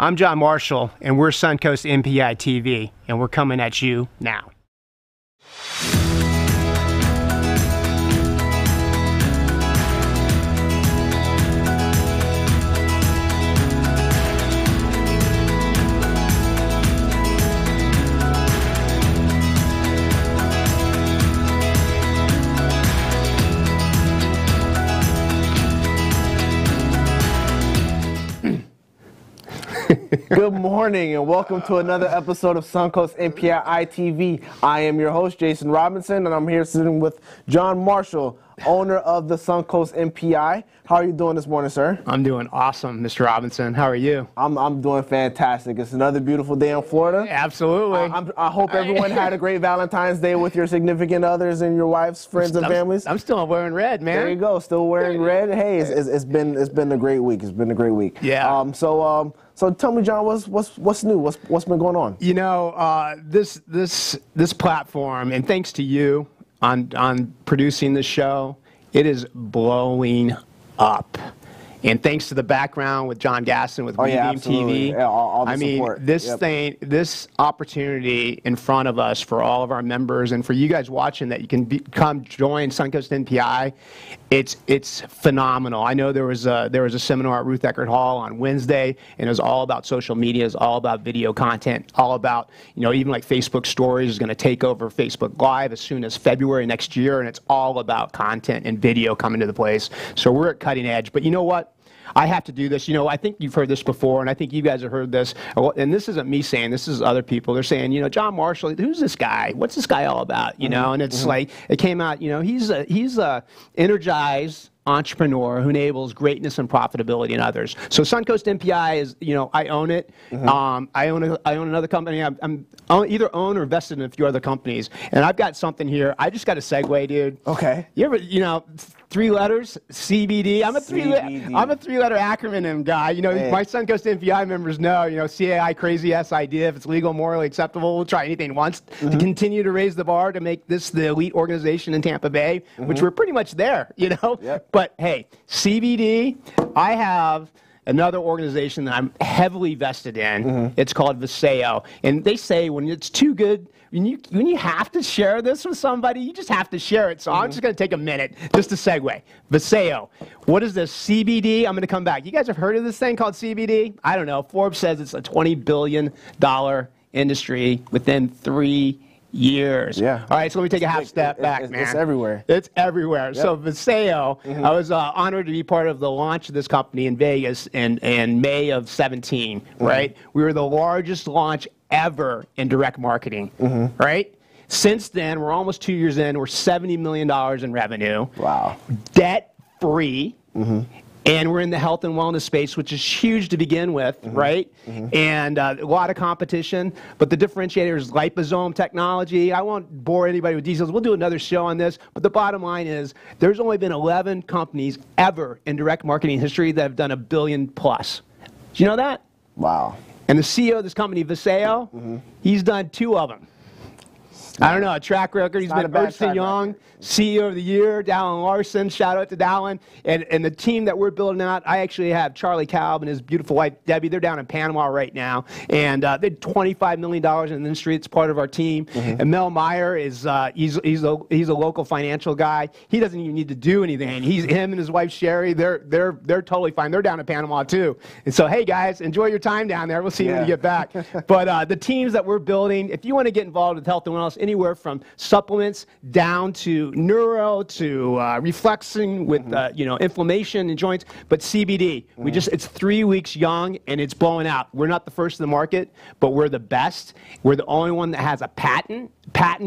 I'm Jon Marshall, and we're Suncoast NPI ITV, and we're coming at you now. Good morning and welcome to another episode of Suncoast NPI ITV. I am your host, Jason Robinson, and I'm here sitting with Jon Marshall, owner of the Suncoast NPI. How are you doing this morning, sir? I'm doing awesome, Mr. Robinson. How are you? I'm doing fantastic. It's another beautiful day in Florida. Absolutely. I hope everyone had a great Valentine's Day with your significant others and your wife's friends and families. I'm still wearing red, man. There you go, still wearing red. Hey, it's been a great week. It's been a great week. Yeah. So tell me, Jon, what's new? What's been going on? You know, this platform, and thanks to you on producing this show, it is blowing up. And thanks to the background with John Gaston with Rebeam TV. Yeah, all the I mean, support. this opportunity in front of us for all of our members and for you guys watching that you can come join Suncoast NPI, it's phenomenal. I know there was a seminar at Ruth Eckerd Hall on Wednesday, and it was all about social media, it's all about video content, all about, you know, even like Facebook Stories is going to take over Facebook Live as soon as February next year, and it's all about content and video coming to the place. So we're at cutting edge. But you know what? I have to do this. You know, I think you've heard this before, and I think you guys have heard this. And this isn't me saying, this is other people. They're saying, you know, Jon Marshall, who's this guy? What's this guy all about? You know, and it's like, it came out, you know, he's a energized entrepreneur who enables greatness and profitability in others. So Suncoast NPI is, you know, I own it. I own another company. I'm either own or invested in a few other companies. And I've got something here. I just got a segue, dude. Okay. You ever, you know, 3 letters, CBD. I'm a three-letter acronym guy. You know, my Suncoast NPI members know, you know, CAI, crazy ass idea. If it's legal, morally acceptable, we'll try anything once to continue to raise the bar to make this the elite organization in Tampa Bay, which we're pretty much there, you know. Yep. But hey, CBD, I have another organization that I'm heavily vested in. It's called Viseo, and they say when it's too good, when you have to share this with somebody, you just have to share it. So I'm just going to take a minute just to segue. Viseo, what is this? CBD. I'm going to come back. You guys have heard of this thing called CBD? I don't know. Forbes says it's a $20 billion industry within 3 years. Yeah. All right, so let me take a half step back, man. It's everywhere. It's everywhere. Yep. So Viseo, I was honored to be part of the launch of this company in Vegas in May of 17, right? We were the largest launch ever in direct marketing, right? Since then, we're almost 2 years in, we're $70 million in revenue. Wow. Debt-free. And we're in the health and wellness space, which is huge to begin with, right? And a lot of competition. But the differentiator is liposome technology. I won't bore anybody with details. We'll do another show on this. But the bottom line is there's only been 11 companies ever in direct marketing history that have done $1 billion plus. Do you know that? Wow. And the CEO of this company, Viseo, he's done 2 of them. I don't know, a track record. He's been Ernst & Young, CEO of the Year, Dallin Larson, shout out to Dallin. And the team that we're building out, I actually have Charlie Kalb and his beautiful wife, Debbie. They're down in Panama right now. And they did $25 million in the industry. It's part of our team. And Mel Meyer is, he's a local financial guy. He doesn't even need to do anything. Him and his wife, Sherry, they're totally fine. They're down in Panama too. And so, hey guys, enjoy your time down there. We'll see you when you get back. But the teams that we're building, if you want to get involved with health and wellness, anywhere from supplements down to neuro to reflexing with you know, inflammation in joints, but CBD, it's 3 weeks young and it's blowing out. We're not the first in the market, but we're the best. We're the only one that has a patent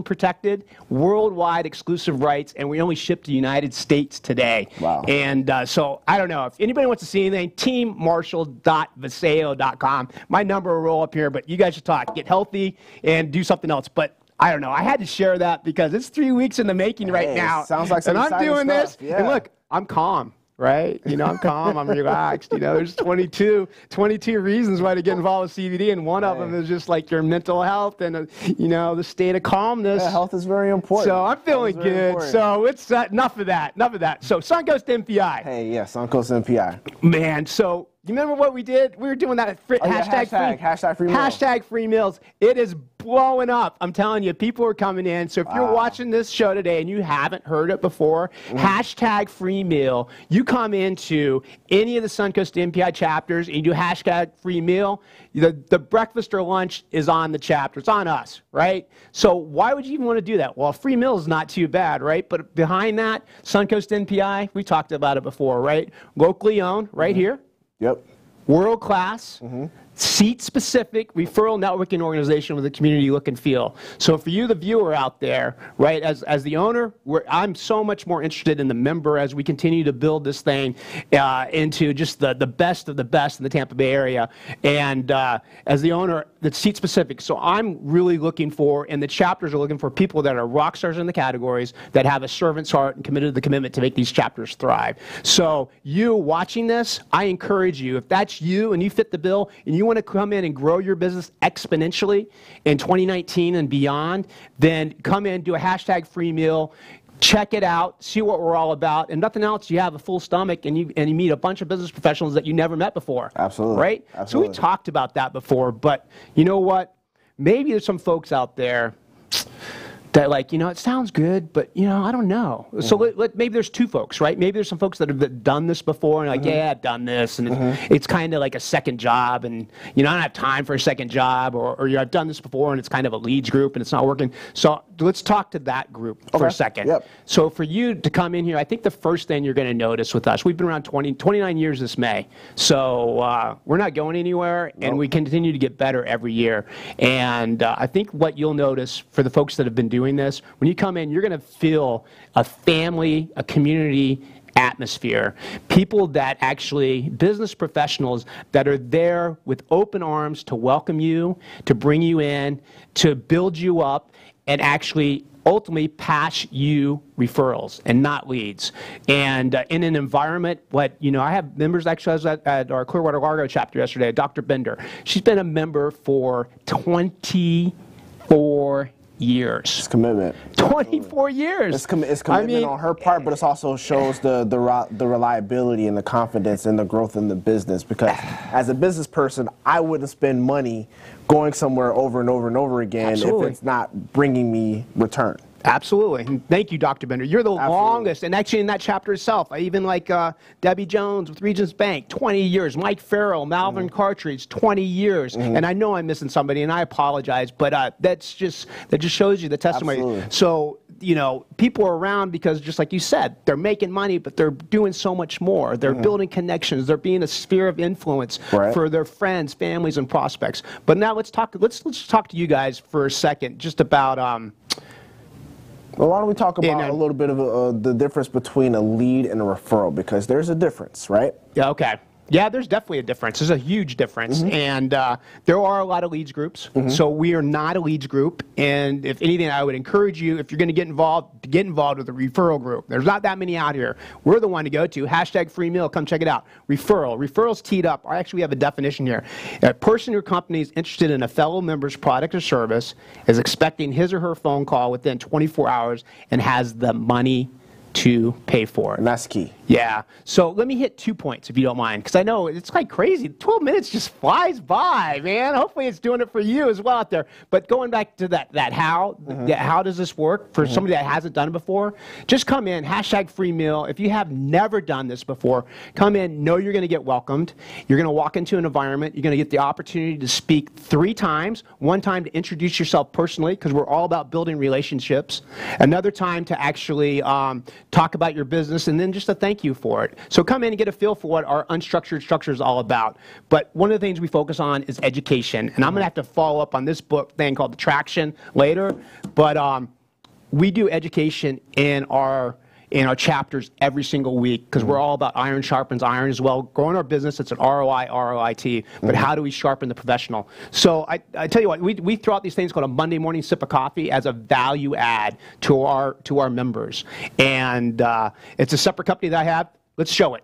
protected, worldwide exclusive rights, and we only ship to the United States today. Wow. And so I don't know if anybody wants to see anything, teammarshall.viseo.com. My number will roll up here, but you guys should talk, get healthy and do something else. But I don't know. I had to share that because it's 3 weeks in the making right now. Sounds like some and I'm doing stuff. this. And look, I'm calm. right? You know, I'm calm, I'm relaxed. You know, there's 22 reasons why to get involved with CBD, and one of them is just like your mental health and, you know, the state of calmness. Yeah, health is very important. So I'm feeling good. So it's enough of that. So Suncoast NPI. Hey, yeah, Suncoast NPI. Man, so You remember what we did? We were doing that hashtag free meals. Hashtag free meals. It is blowing up. I'm telling you, people are coming in. So if you're watching this show today and you haven't heard it before, hashtag free meal. You come into any of the Suncoast NPI chapters and you do hashtag free meal. The breakfast or lunch is on the chapter. It's on us, right? So why would you even want to do that? Well, a free meal is not too bad, right? But behind that, Suncoast NPI, we talked about it before, right? Locally owned, right here. Yep. World class, seat-specific referral networking organization with a community look and feel. So for you, the viewer out there, right, as the owner, I'm so much more interested in the member as we continue to build this thing into just the best of the best in the Tampa Bay area. And as the owner, that's seat-specific. So I'm really looking for, and the chapters are looking for people that are rock stars in the categories, that have a servant's heart and committed the commitment to make these chapters thrive. So you watching this, I encourage you, if that's you and you fit the bill and you want to come in and grow your business exponentially in 2019 and beyond, then come in, do a hashtag free meal, check it out, see what we're all about, and nothing else, you have a full stomach and you meet a bunch of business professionals that you never met before. Absolutely. Right? Absolutely. So we talked about that before, but you know what? Maybe there's some folks out there that, like, you know, it sounds good, but, you know, I don't know. So maybe there's two folks, right? Maybe there's some folks that have done this before and like, yeah, I've done this, and it's kind of like a second job, and, you know, I don't have time for a second job, or I've done this before and it's kind of a leads group and it's not working. So let's talk to that group for a second. Yep. So for you to come in here, I think the first thing you're going to notice with us, we've been around 29 years this May. So we're not going anywhere, and we continue to get better every year. And I think what you'll notice for the folks that have been doing this, when you come in, you're going to feel a family, a community atmosphere. People that actually, business professionals that are there with open arms to welcome you, to bring you in, to build you up, and actually ultimately pass you referrals and not leads. And in an environment, I have members, actually, I was at our Clearwater Largo chapter yesterday, Dr. Bender. She's been a member for 24 years. It's commitment. 24 years. It's commitment on her part, but it also shows the reliability and the confidence and the growth in the business. Because as a business person, I wouldn't spend money going somewhere over and over and over again if it's not bringing me return. Absolutely. And thank you, Dr. Bender. You're the longest. And actually in that chapter itself, I even like Debbie Jones with Regions Bank, 20 years. Mike Farrell, Malvern Cartridge, 20 years. And I know I'm missing somebody, and I apologize, but that just shows you the testimony. Absolutely. So, you know, people are around because, just like you said, they're making money, but they're doing so much more. They're building connections. They're being a sphere of influence for their friends, families, and prospects. But now let's talk to you guys for a second just about well, why don't we talk about a little bit of the difference between a lead and a referral, because there's a difference, right? Yeah, okay. Yeah, there's definitely a difference. There's a huge difference. And there are a lot of leads groups. So we are not a leads group. And if anything, I would encourage you, if you're going to get involved with a referral group. There's not that many out here. We're the one to go to. Hashtag free meal. Come check it out. Referral. Referrals teed up. Actually, we have a definition here. A person or company is interested in a fellow member's product or service, is expecting his or her phone call within 24 hours, and has the money to pay for it. And that's key. Yeah. So let me hit 2 points, if you don't mind, because I know it's like crazy. 12 minutes just flies by, man. Hopefully it's doing it for you as well out there. But going back to that how does this work for somebody that hasn't done it before? Just come in, hashtag free meal. If you have never done this before, come in, know you're going to get welcomed. You're going to walk into an environment. You're going to get the opportunity to speak 3 times. One time to introduce yourself personally, because we're all about building relationships. Another time to actually talk about your business, and then just a thank you for it. So come in and get a feel for what our unstructured structure is all about. But one of the things we focus on is education. And I'm going to have to follow up on this book thing called The Traction later. But we do education in our chapters every single week, because we're all about iron sharpens iron as well. Growing our business, it's an ROI, ROIT, but how do we sharpen the professional? So I tell you what, we throw out these things called a Monday morning sip of coffee as a value add to our members. And it's a separate company that I have. Let's show it.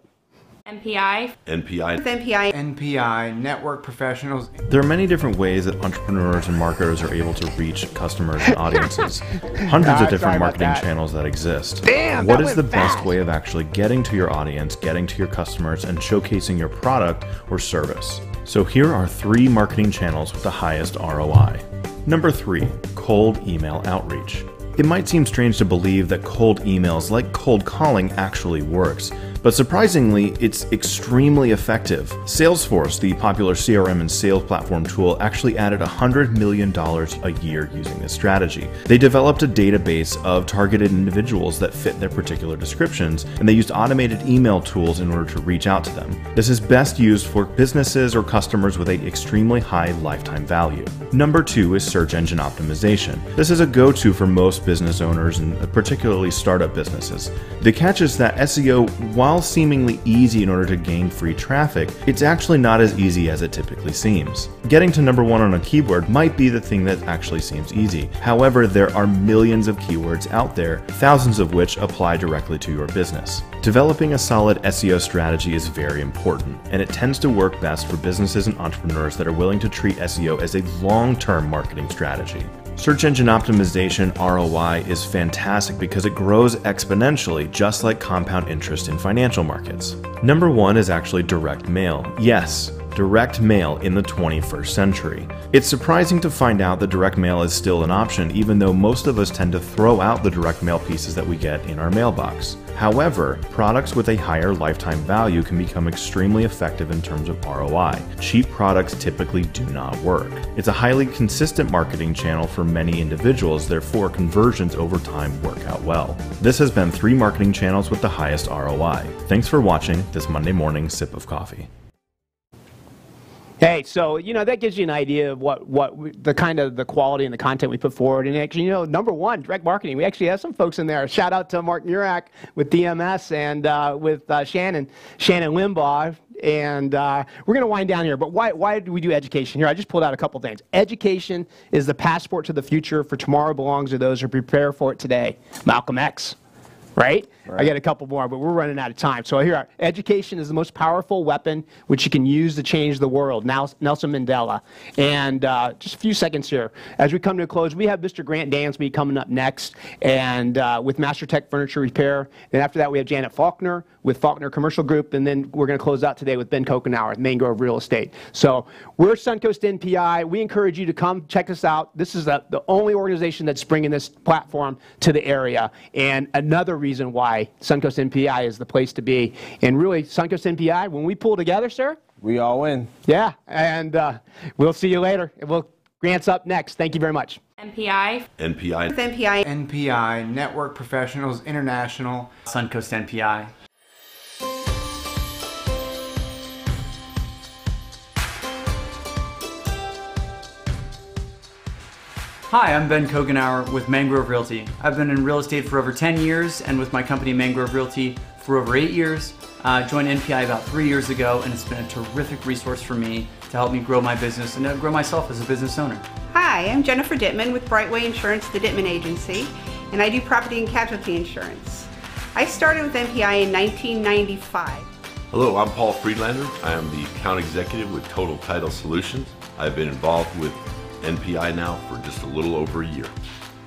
MPI. NPI. NPI. NPI, network professionals. There are many different ways that entrepreneurs and marketers are able to reach customers and audiences. Hundreds of different marketing channels that exist. Damn, what is the best way of actually getting to your audience, getting to your customers, and showcasing your product or service? So here are 3 marketing channels with the highest ROI. Number 3, cold email outreach. It might seem strange to believe that cold emails, like cold calling, actually works, but surprisingly, it's extremely effective. Salesforce, the popular CRM and sales platform tool, actually added $100 million a year using this strategy. They developed a database of targeted individuals that fit their particular descriptions, and they used automated email tools in order to reach out to them. This is best used for businesses or customers with an extremely high lifetime value. Number 2 is search engine optimization. This is a go-to for most business owners and particularly startup businesses. The catch is that SEO, while seemingly easy in order to gain free traffic, it's actually not as easy as it typically seems. Getting to number 1 on a keyword might be the thing that actually seems easy. However, there are millions of keywords out there, thousands of which apply directly to your business. Developing a solid SEO strategy is very important, and it tends to work best for businesses and entrepreneurs that are willing to treat SEO as a long-term marketing strategy. Search engine optimization ROI is fantastic because it grows exponentially, just like compound interest in financial markets. Number 1 is actually direct mail. Yes, direct mail in the 21st century. It's surprising to find out that direct mail is still an option, even though most of us tend to throw out the direct mail pieces that we get in our mailbox. However, products with a higher lifetime value can become extremely effective in terms of ROI. Cheap products typically do not work. It's a highly consistent marketing channel for many individuals, therefore conversions over time work out well. This has been 3 marketing channels with the highest ROI. Thanks for watching this Monday morning sip of coffee. Hey, so, that gives you an idea of what the kind of the quality and the content we put forward. And actually, number 1, direct marketing. We actually have some folks in there. Shout out to Mark Murak with DMS and with Shannon Limbaugh. And we're going to wind down here. But why do we do education? Here, I just pulled out a couple things. Education is the passport to the future, for tomorrow belongs to those who prepare for it today. Malcolm X. Right? I got a couple more, but we're running out of time. So here, education is the most powerful weapon which you can use to change the world. Nelson Mandela. And just a few seconds here. As we come to a close, we have Mr. Grant Dansby coming up next, and with MasterTech Furniture Repair. Then after that, we have Janet Faulkner with Faulkner Commercial Group, and then we're going to close out today with Ben Coughanour with Mangrove Real Estate. So we're Suncoast NPI. We encourage you to come check us out. This is the only organization that's bringing this platform to the area, and another reason why Suncoast NPI is the place to be. And really, Suncoast NPI, when we pull together, sir, we all win. Yeah, and we'll see you later. Grant's up next. Thank you very much. MPI. NPI. NPI. NPI, Network Professionals International. Suncoast NPI. Hi, I'm Ben Coughanour with Mangrove Realty. I've been in real estate for over 10 years and with my company Mangrove Realty for over 8 years. I joined NPI about 3 years ago, and it's been a terrific resource for me to help me grow my business and to grow myself as a business owner. Hi, I'm Jennifer Dittman with Brightway Insurance, the Dittman Agency, and I do property and casualty insurance. I started with NPI in 1995. Hello, I'm Paul Friedlander. I am the account executive with Total Title Solutions. I've been involved with NPI now for just a little over a year.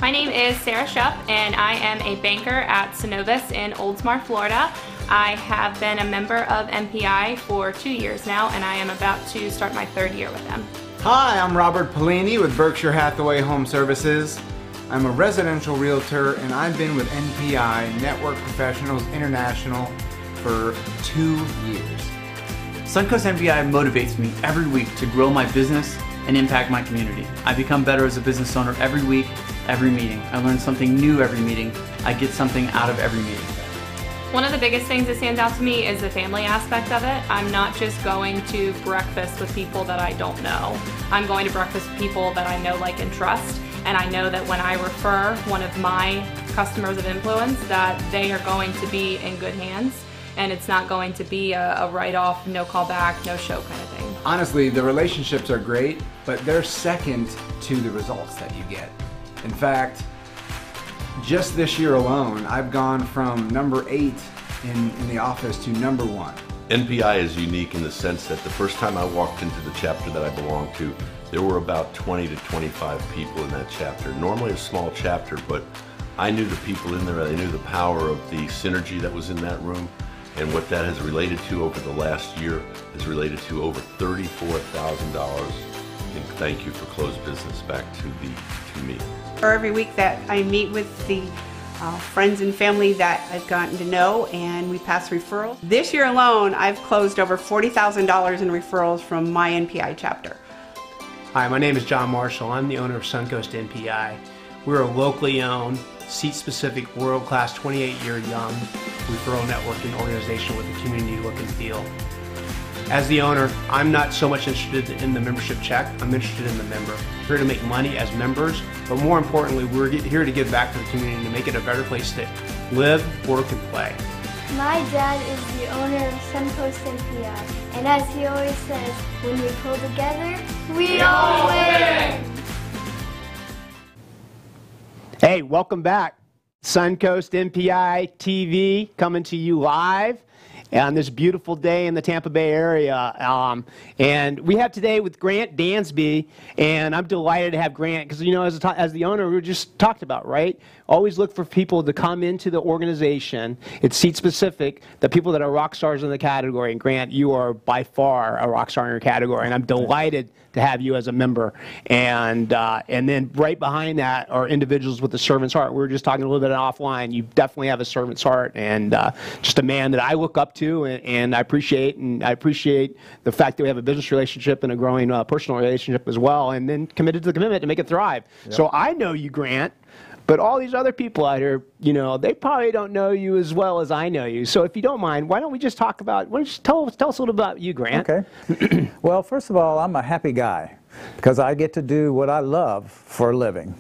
My name is Sarah Shupp, and I am a banker at Synovus in Oldsmar, Florida. I have been a member of NPI for 2 years now, and I am about to start my 3rd year with them. Hi, I'm Robert Pellini with Berkshire Hathaway Home Services. I'm a residential realtor, and I've been with NPI, Network Professionals International, for 2 years. Suncoast NPI motivates me every week to grow my business and impact my community. I become better as a business owner every week, every meeting. I learn something new every meeting. I get something out of every meeting. One of the biggest things that stands out to me is the family aspect of it. I'm not just going to breakfast with people that I don't know. I'm going to breakfast with people that I know, like, and trust. And I know that when I refer one of my customers of influence, that they are going to be in good hands. And it's not going to be a write-off, no call back, no show kind of thing. Honestly, the relationships are great, but they're second to the results that you get. In fact, just this year alone, I've gone from number 8 in the office to number 1. NPI is unique in the sense that the first time I walked into the chapter that I belong to, there were about 20 to 25 people in that chapter. Normally a small chapter, but I knew the people in there. I knew the power of the synergy that was in that room, and what that has related to over the last year has related to over $34,000 in thank you for closed business back to me. Or every week that I meet with the friends and family that I've gotten to know, and we pass referrals. This year alone, I've closed over $40,000 in referrals from my NPI chapter. Hi, my name is Jon Marshall. I'm the owner of Suncoast NPI. We're a locally owned, seat-specific, world-class, 28-year young referral networking organization with a community look and feel. As the owner, I'm not so much interested in the membership check. I'm interested in the member. We're here to make money as members, but more importantly, we're here to give back to the community to make it a better place to live, work, and play. My dad is the owner of Suncoast NPI, and as he always says, when we pull together, we all win! Hey, welcome back. Suncoast NPI ITV coming to you live on this beautiful day in the Tampa Bay area. And we have today with Grant Dansby, and I'm delighted to have Grant because, you know, as the owner, we just talked about, right? Always look for people to come into the organization. It's seat specific, the people that are rock stars in the category. And Grant, you are by far a rock star in your category, and I'm delighted to have you as a member. And then right behind that are individuals with a servant's heart. We were just talking a little bit offline. You definitely have a servant's heart, and just a man that I look up to, and I appreciate. And I appreciate the fact that we have a business relationship and a growing personal relationship as well, and then committed to the commitment to make it thrive. Yep. So I know you, Grant. But all these other people out here, you know, they probably don't know you as well as I know you. So if you don't mind, why don't we just talk about, why don't you tell us a little about you, Grant? Okay. Well, first of all, I'm a happy guy because I get to do what I love for a living.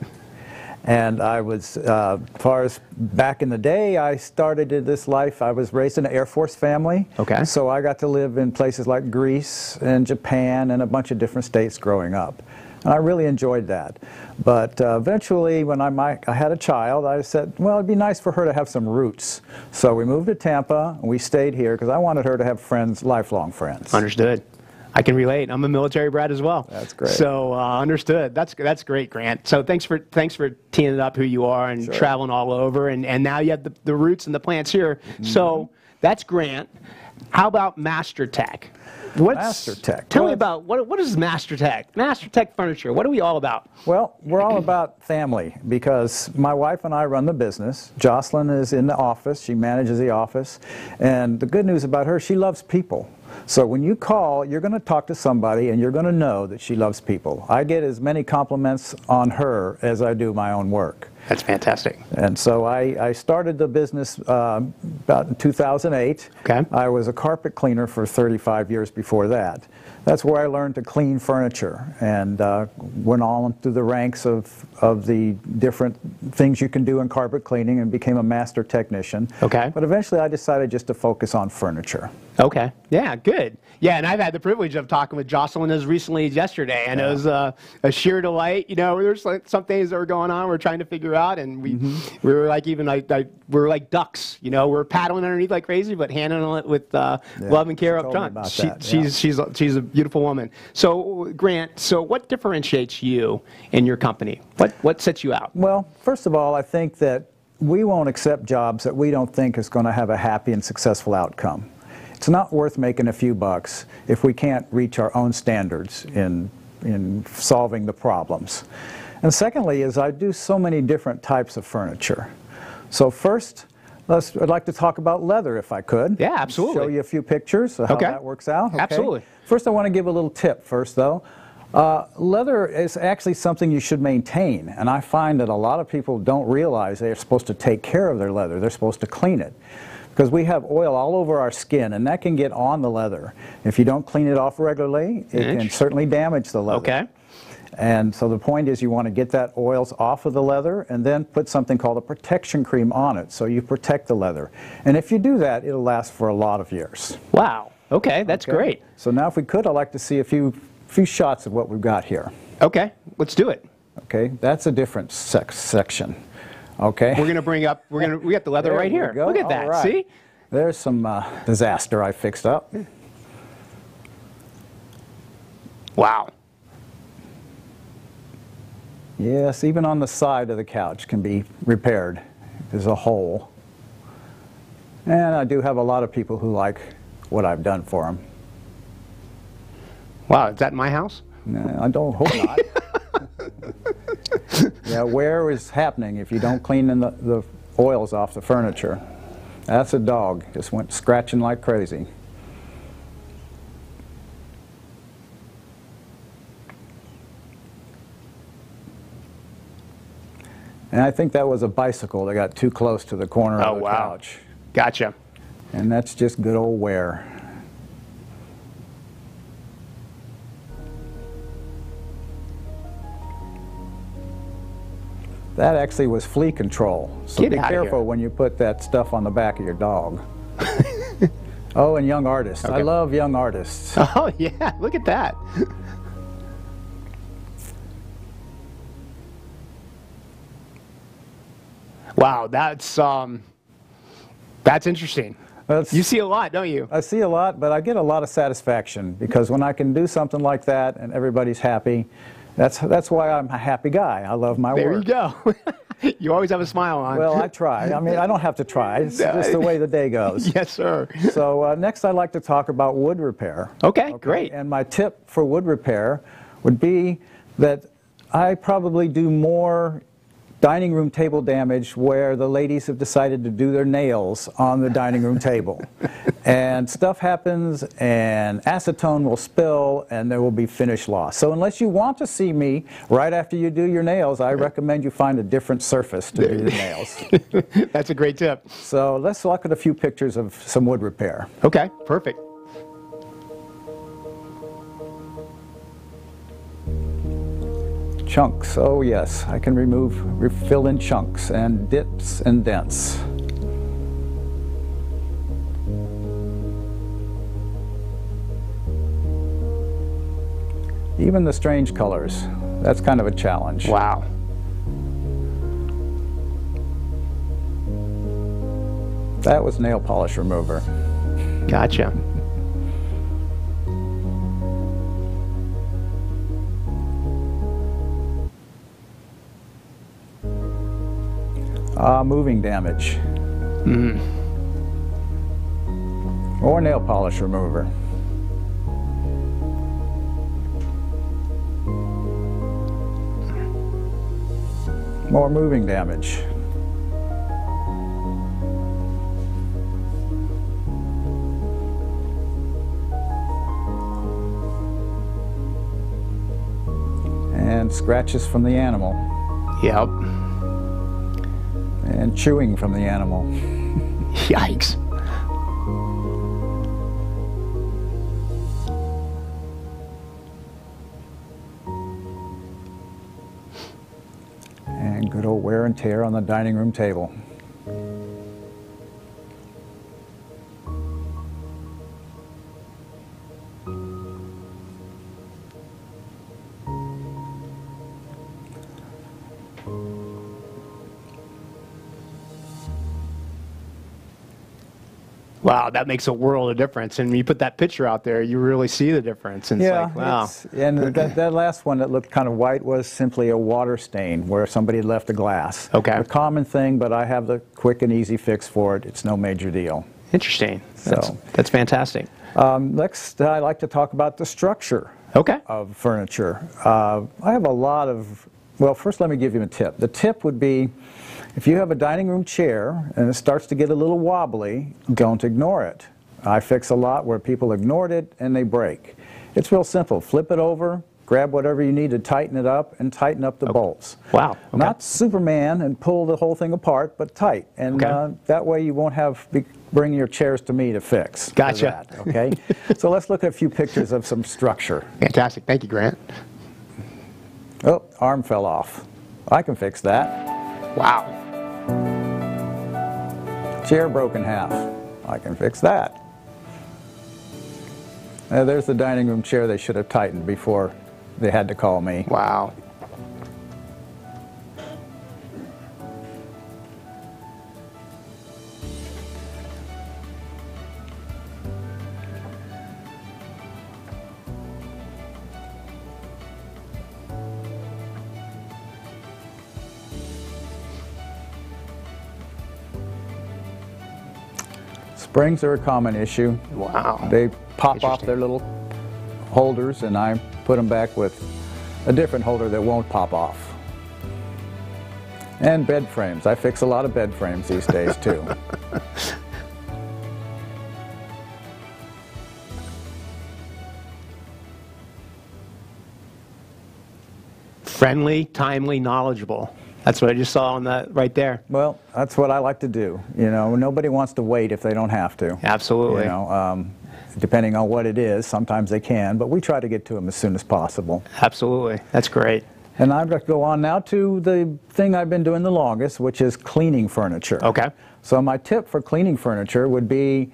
And I was, as far as back in the day, I started in this life. I was raised in an Air Force family. Okay. So I got to live in places like Greece and Japan and a bunch of different states growing up. And I really enjoyed that. But eventually, when I had a child, I said, well, it'd be nice for her to have some roots. So we moved to Tampa, and we stayed here because I wanted her to have friends, lifelong friends. Understood. I can relate. I'm a military brat as well. That's great. So understood. That's great, Grant. So thanks for teeing it up who you are and traveling all over, and now you have the roots and the plants here. Mm-hmm. So that's Grant. How about MasterTech? MasterTech. Tell me about, what is MasterTech? MasterTech Furniture, what are we all about? Well, we're all about family because my wife and I run the business. Jocelyn is in the office. She manages the office. And the good news about her, she loves people. So when you call, you're going to talk to somebody and you're going to know that she loves people. I get as many compliments on her as I do my own work. That's fantastic. And so I started the business about in 2008. Okay. I was a carpet cleaner for 35 years before that. That's where I learned to clean furniture and went on through the ranks of the different things you can do in carpet cleaning and became a master technician. Okay. But eventually I decided just to focus on furniture. Okay. Yeah, good. Yeah, and I've had the privilege of talking with Jocelyn as recently as yesterday, and it was a sheer delight. You know, there's like some things that were going on we're trying to figure out, and we were like we were like ducks. You know, we're paddling underneath like crazy, but handling it with love and care up front. She's a beautiful woman. So Grant, so what differentiates you in your company? What sets you out? Well, first of all, I think that we won't accept jobs that we don't think is going to have a happy and successful outcome. It's not worth making a few bucks if we can't reach our own standards in solving the problems. And secondly is I do so many different types of furniture. So first, I'd like to talk about leather if I could. Yeah, absolutely. Show you a few pictures of how that works out. Okay? Absolutely. First I want to give a little tip first though. Leather is actually something you should maintain, and I find that a lot of people don't realize they're supposed to take care of their leather. They're supposed to clean it. Because we have oil all over our skin, and that can get on the leather. If you don't clean it off regularly, it can certainly damage the leather. Okay. And so the point is you want to get that oils off of the leather and then put something called a protection cream on it so you protect the leather. And if you do that, it'll last for a lot of years. Wow. Okay, that's great. So now if we could, I'd like to see a few shots of what we've got here. Okay, let's do it. Okay, that's a different section. Okay. We're going to bring up, we got the leather right here. Look at that, see? There's some disaster I fixed up. Wow. Yes, even on the side of the couch can be repaired. There's a hole. And I do have a lot of people who like what I've done for them. Wow, is that in my house? No, I don't hope not. Yeah, wear is happening if you don't clean the oils off the furniture. That's a dog. Just went scratching like crazy. And I think that was a bicycle that got too close to the corner of the couch. Gotcha. And that's just good old wear. That actually was flea control. So be careful when you put that stuff on the back of your dog. Oh, and young artists. Okay. I love young artists. Oh, yeah. Look at that. Wow, that's interesting. You see a lot, don't you? I see a lot, but I get a lot of satisfaction because when I can do something like that and everybody's happy, that's why I'm a happy guy. I love my work. There you go. You always have a smile on. Well, I try. I mean, I don't have to try. It's just the way the day goes. Yes, sir. So next I'd like to talk about wood repair. Okay, great. And my tip for wood repair would be that I probably do more dining room table damage where the ladies have decided to do their nails on the dining room table. And stuff happens and acetone will spill and there will be finish loss. So unless you want to see me right after you do your nails, I recommend you find a different surface to do the nails. That's a great tip. So let's look at a few pictures of some wood repair. Okay, perfect. Chunks, oh yes, I can fill in chunks and dips and dents. Even the strange colors, that's kind of a challenge. Wow. That was nail polish remover. Gotcha. Moving damage. Or nail polish remover. More moving damage. And scratches from the animal. Yep. And chewing from the animal. Yikes. And good old wear and tear on the dining room table. Wow, that makes a world of difference. And when you put that picture out there, you really see the difference. And yeah, it's like, wow. And that last one that looked kind of white was simply a water stain where somebody left a glass. Okay. A common thing, but I have the quick and easy fix for it. It's no major deal. Interesting. That's fantastic. Next, I like to talk about the structure of furniture. I have a lot of, well, first let me give you a tip. The tip would be, if you have a dining room chair and it starts to get a little wobbly, don't ignore it. I fix a lot where people ignored it and they break. It's real simple. Flip it over, grab whatever you need to tighten it up, and tighten up the bolts. Wow. Okay. Not Superman and pull the whole thing apart, but tight. And that way you won't bring your chairs to me to fix. Gotcha. That, okay? So let's look at a few pictures of some structure. Fantastic. Thank you, Grant. Oh, arm fell off. I can fix that. Wow. Chair broke in half. I can fix that. There's the dining room chair they should have tightened before they had to call me. Wow. Springs are a common issue. Wow. They pop off their little holders, and I put them back with a different holder that won't pop off. And bed frames. I fix a lot of bed frames these days too. Friendly, timely, knowledgeable. That's what I just saw on that right there. Well, that's what I like to do. You know, nobody wants to wait if they don't have to. Absolutely. You know, depending on what it is, sometimes they can, but we try to get to them as soon as possible. Absolutely. That's great. And I'd like to go on now to the thing I've been doing the longest, which is cleaning furniture. Okay. So my tip for cleaning furniture would be,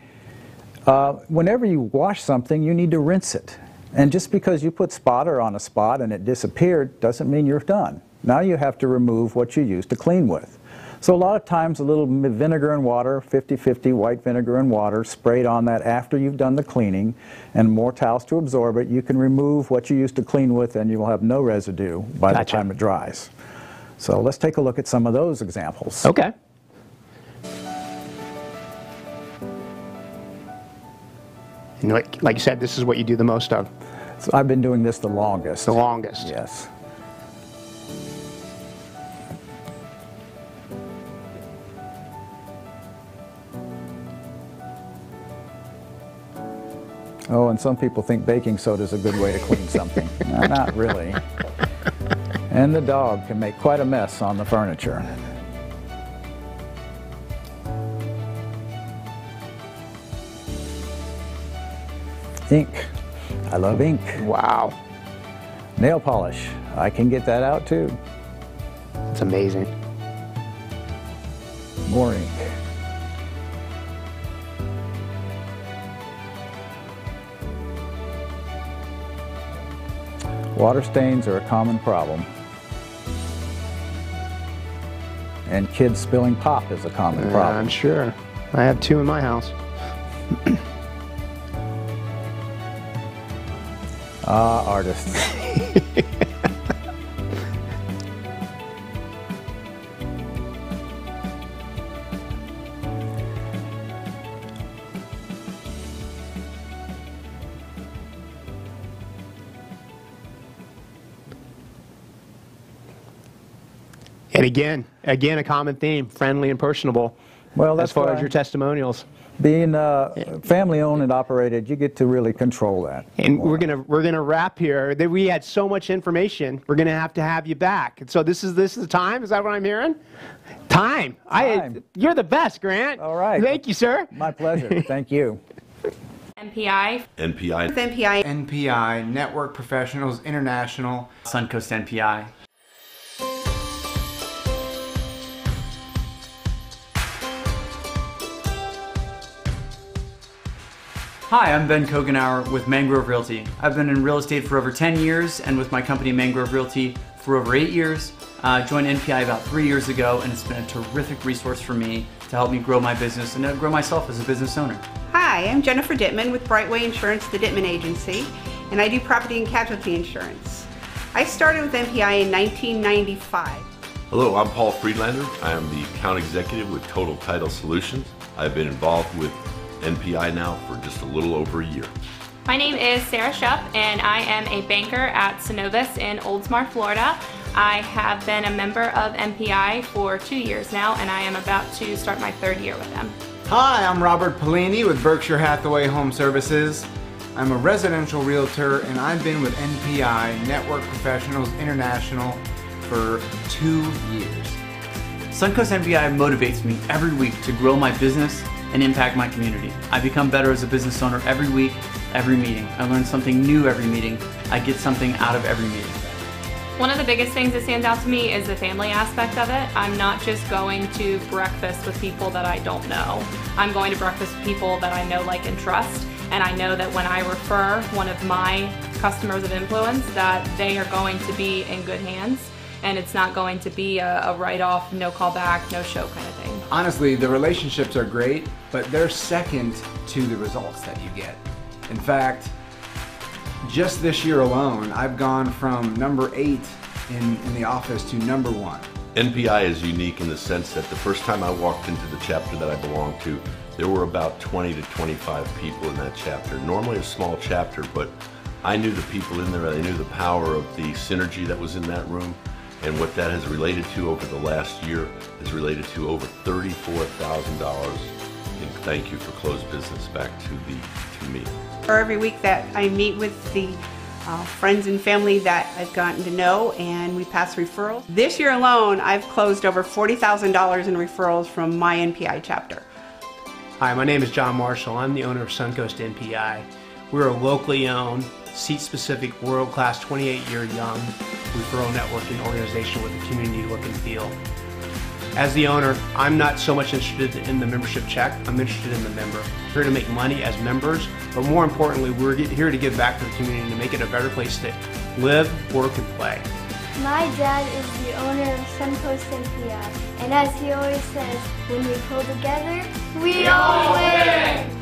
whenever you wash something, you need to rinse it. And just because you put spotter on a spot and it disappeared doesn't mean you're done. Now you have to remove what you used to clean with. So a lot of times a little vinegar and water, 50-50 white vinegar and water, sprayed on that after you've done the cleaning, and more towels to absorb it, you can remove what you used to clean with and you will have no residue by the time it dries. So let's take a look at some of those examples. Okay. And like you said, this is what you do the most of. So I've been doing this the longest. The longest. Yes. Oh, and some people think baking soda is a good way to clean something. No, not really. And the dog can make quite a mess on the furniture. Ink. I love ink. Wow. Nail polish. I can get that out too. It's amazing. More ink. Water stains are a common problem. And kids spilling pop is a common problem. I'm sure. I have 2 in my house. Artists. And again, a common theme, friendly and personable. Well, that's as far as your testimonials. Being family owned and operated, you get to really control that. And we're gonna wrap here. We had so much information. We're gonna have you back. And so this is the time. Is that what I'm hearing? Time. You're the best, Grant. All right. Thank you, sir. My pleasure. Thank you. MPI. NPI. With MPI. NPI, Network Professionals International. Suncoast NPI. Hi, I'm Ben Coughanour with Mangrove Realty. I've been in real estate for over 10 years and with my company Mangrove Realty for over 8 years. Joined NPI about 3 years ago, and it's been a terrific resource for me to help me grow my business and to grow myself as a business owner. Hi, I'm Jennifer Dittman with Brightway Insurance, the Dittman Agency, and I do property and casualty insurance. I started with MPI in 1995. Hello, I'm Paul Friedlander. I am the account executive with Total Title Solutions. I've been involved with NPI now for just a little over a year. My name is Sarah Shupp, and I am a banker at Synovus in Oldsmar, Florida. I have been a member of MPI for 2 years now, and I am about to start my 3rd year with them. Hi, I'm Robert Pellini with Berkshire Hathaway Home Services. I'm a residential realtor, and I've been with NPI, Network Professionals International, for 2 years. Suncoast NPI motivates me every week to grow my business and impact my community. I become better as a business owner every week, every meeting. I learn something new every meeting. I get something out of every meeting. One of the biggest things that stands out to me is the family aspect of it. I'm not just going to breakfast with people that I don't know. I'm going to breakfast with people that I know, like, and trust. And I know that when I refer one of my customers of influence, that they are going to be in good hands. And it's not going to be a write-off, no call back, no show kind of thing. Honestly, the relationships are great, but they're second to the results that you get. In fact, just this year alone, I've gone from number 8 in the office to number 1. NPI is unique in the sense that the first time I walked into the chapter that I belong to, there were about 20 to 25 people in that chapter. Normally a small chapter, but I knew the people in there. I knew the power of the synergy that was in that room, and what that has related to over the last year has related to over $34,000 in thank you for closed business back to me. Every week that I meet with the friends and family that I've gotten to know, and we pass referrals. This year alone, I've closed over $40,000 in referrals from my NPI chapter. Hi, my name is Jon Marshall. I'm the owner of Suncoast NPI. We're a locally owned, seat-specific, world-class, 28-year young referral networking organization with a community look and feel. As the owner, I'm not so much interested in the membership check. I'm interested in the member. We're here to make money as members, but more importantly, we're here to give back to the community and to make it a better place to live, work, and play. My dad is the owner of Suncoast NPI, and as he always says, when we pull together, we all win!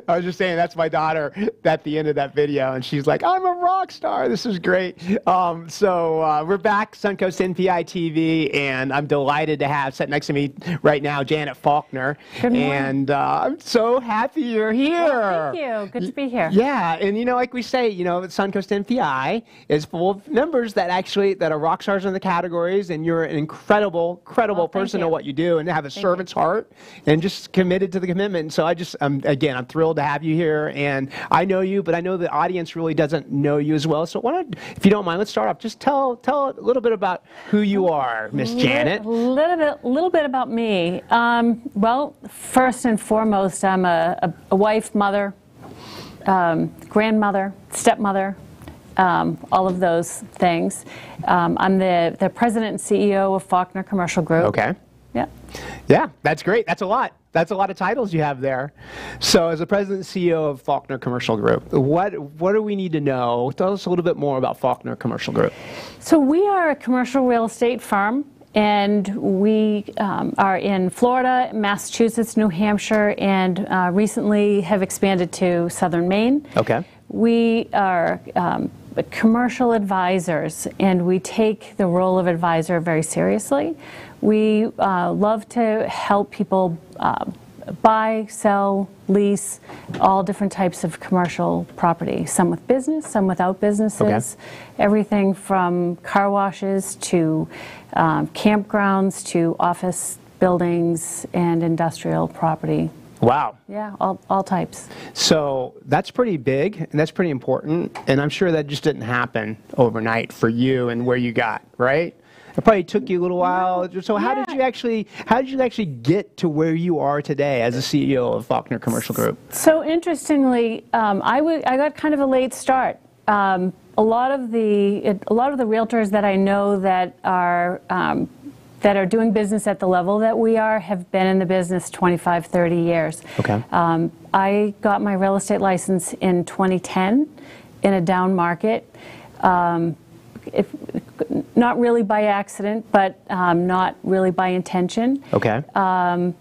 I was just saying, that's my daughter at the end of that video, and she's like, I'm a rock star. This is great. We're back, Suncoast NPI ITV, and I'm delighted to have, sitting next to me right now, Janet Faulkner. Good morning. And I'm so happy you're here. Well, thank you. Good to be here. Yeah, and like we say, Suncoast NPI is full of members that are rock stars in the categories, and you're an incredible person at what you do, and have a servant's heart, and just committed to the commitment. And so again, I'm thrilled to have you here, and I know you, but I know the audience really doesn't know you as well. So why don't, if you don't mind, let's start off. Just tell a little bit about who you are, Miss Janet. A little bit about me. Well, first and foremost, I'm a wife, mother, grandmother, stepmother, all of those things. I'm the president and CEO of Faulkner Commercial Group. Okay. Yeah. Yeah, that's great. That's a lot. That's a lot of titles you have there. So as the president and CEO of Faulkner Commercial Group, what do we need to know? Tell us a little bit more about Faulkner Commercial Group. So we are a commercial real estate firm, and we are in Florida, Massachusetts, New Hampshire, and recently have expanded to southern Maine. Okay. We are commercial advisors, and we take the role of advisor very seriously. We love to help people buy, sell, lease, all different types of commercial property, some with business, some without businesses, okay. Everything from car washes to campgrounds to office buildings and industrial property. Wow. Yeah, all types. So that's pretty big, and that's pretty important, and I'm sure that just didn't happen overnight for you and where you got, right? It probably took you a little while. So how did you actually get to where you are today as a CEO of Faulkner Commercial Group? So interestingly, I got kind of a late start. A lot of the realtors that I know that are doing business at the level that we are have been in the business 25, 30 years. Okay. I got my real estate license in 2010 in a down market. Not really by accident, but not really by intention. Okay. And